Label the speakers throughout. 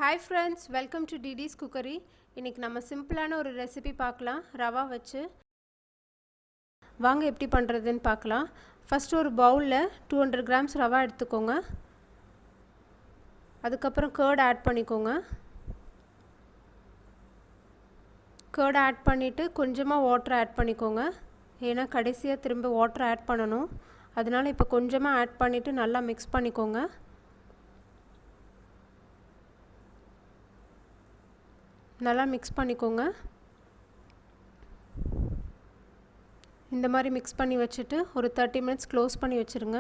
Speaker 1: Hi friends, welcome to DD's Cookery. இன்னைக்கு நம்ம சிம்பிளான ஒரு ரெசிபி பார்க்கலாம். ரவா வச்சு வாங்க எப்படி பண்ணுறதுன்னு பார்க்கலாம். ஃபர்ஸ்ட் ஒரு பவுலில் 200 grams ரவா எடுத்துக்கோங்க. அதுக்கப்புறம் கர்ட் ஆட் பண்ணிக்கோங்க. கர்ட் ஆட் பண்ணிவிட்டு கொஞ்சமாக வாட்டர் ஆட் பண்ணிக்கோங்க. ஏன்னா கடைசியாக திரும்ப வாட்டர் ஆட் பண்ணணும். அதனால் இப்போ கொஞ்சமாக ஆட் பண்ணிவிட்டு நல்லா மிக்ஸ் பண்ணிக்கோங்க. நல்லா மிக்ஸ் பண்ணிக்கோங்க. இந்த மாதிரி மிக்ஸ் பண்ணி வச்சுட்டு ஒரு 30 minutes க்ளோஸ் பண்ணி வச்சுருங்க.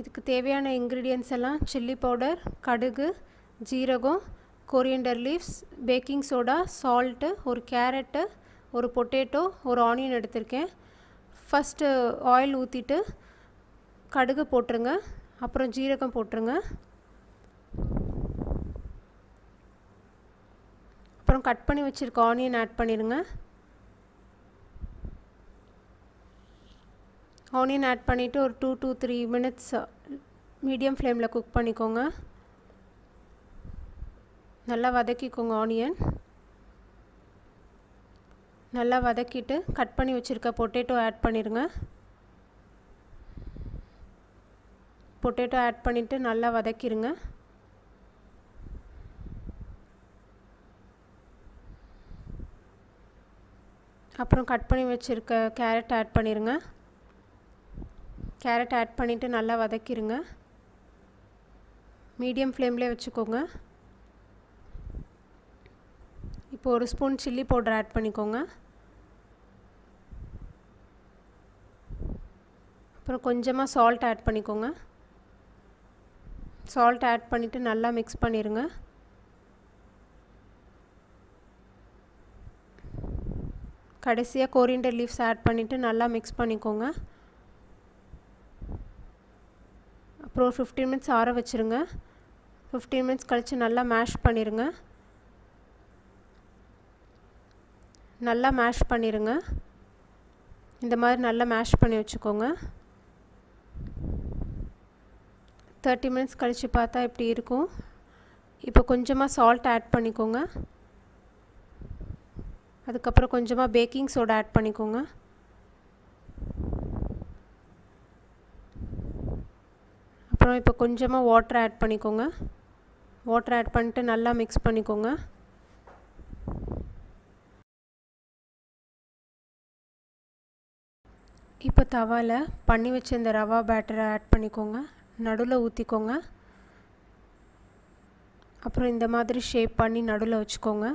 Speaker 1: இதுக்கு தேவையான இன்க்ரீடியன்ட்ஸ் எல்லாம் சில்லி பவுடர், கடுகு, ஜீரகம், coriander leaves, baking soda, salt, ஒரு கேரட்டு, ஒரு பொட்டேட்டோ, ஒரு ஆனியன் எடுத்திருக்கேன். ஃபஸ்ட்டு ஆயில் ஊற்றிட்டு கடுகு போட்டுருங்க, அப்புறம் ஜீரகம் போட்டுருங்க, அப்புறம் கட் பண்ணி வச்சுருக்க ஆனியன் ஆட் பண்ணிடுங்க. ஆனியன் ஆட் பண்ணிவிட்டு ஒரு 2 to 3 minutes மீடியம் ஃப்ளேமில் குக் பண்ணிக்கோங்க. நல்லா வதக்கிக்கோங்க. ஆனியன் நல்லா வதக்கிட்டு கட் பண்ணி வச்சுருக்க பொட்டேட்டோ ஆட் பண்ணிடுங்க. பொட்டேட்டோ ஆட் பண்ணிவிட்டு நல்லா வதக்கிடுங்க. அப்புறம் கட் பண்ணி வச்சுருக்க கேரட் ஆட் பண்ணிடுங்க. கேரட் ஆட் பண்ணிவிட்டு நல்லா வதக்கிடுங்க. மீடியம் ஃப்ளேம்லேயே வச்சுக்கோங்க. இப்போ ஒரு ஸ்பூன் சில்லி பவுடர் ஆட் பண்ணிக்கோங்க. அப்புறம் கொஞ்சமாக சால்ட் ஆட் பண்ணிக்கோங்க. சால்ட் ஆட் பண்ணிவிட்டு நல்லா மிக்ஸ் பண்ணிடுங்க. கடைசியாக கொரியண்டர் லீவ்ஸ் ஆட் பண்ணிவிட்டு நல்லா மிக்ஸ் பண்ணிக்கோங்க. அப்புறம் 15 minutes ஆற வச்சுருங்க. 15 minutes கழித்து நல்லா மேஷ் பண்ணிடுங்க. நல்லா மேஷ் பண்ணிடுங்க. இந்த மாதிரி நல்லா மேஷ் பண்ணி வச்சுக்கோங்க. 30 minutes கழித்து பார்த்தா இப்படி இருக்கும். இப்போ கொஞ்சமாக சால்ட் ஆட் பண்ணிக்கோங்க. அதுக்கப்புறம் கொஞ்சமாக பேக்கிங் சோடா ஆட் பண்ணிக்கோங்க. அப்புறம் இப்போ கொஞ்சமாக வாட்டர் ஆட் பண்ணிக்கோங்க. வாட்டர் ஆட் பண்ணிட்டு நல்லா மிக்ஸ் பண்ணிக்கோங்க. இப்போ தவாவில் பண்ணி வச்ச இந்த ரவா பேட்டரை ஆட் பண்ணிக்கோங்க. நடுவில் ஊற்றிக்கோங்க. அப்புறம் இந்த மாதிரி ஷேப் பண்ணி நடுவில் வச்சுக்கோங்க.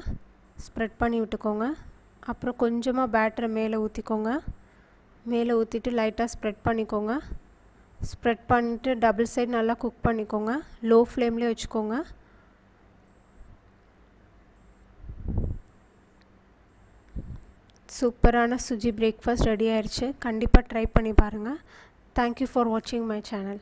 Speaker 1: ஸ்ப்ரெட் பண்ணி விட்டுக்கோங்க. அப்புறம் கொஞ்சமாக பேட்டரை மேலே ஊற்றிக்கோங்க. மேலே ஊற்றிட்டு லைட்டாக ஸ்ப்ரெட் பண்ணிக்கோங்க. ஸ்ப்ரெட் பண்ணிவிட்டு டபுள் சைடு நல்லா குக் பண்ணிக்கோங்க. லோ ஃப்ளேம்லேயே வச்சுக்கோங்க. சூப்பரான சுஜி பிரேக்ஃபாஸ்ட் ரெடி ஆயிடுச்சு. கண்டிப்பாக ட்ரை பண்ணி பாருங்கள். தேங்க்யூ ஃபார் வாட்சிங் மை சேனல்.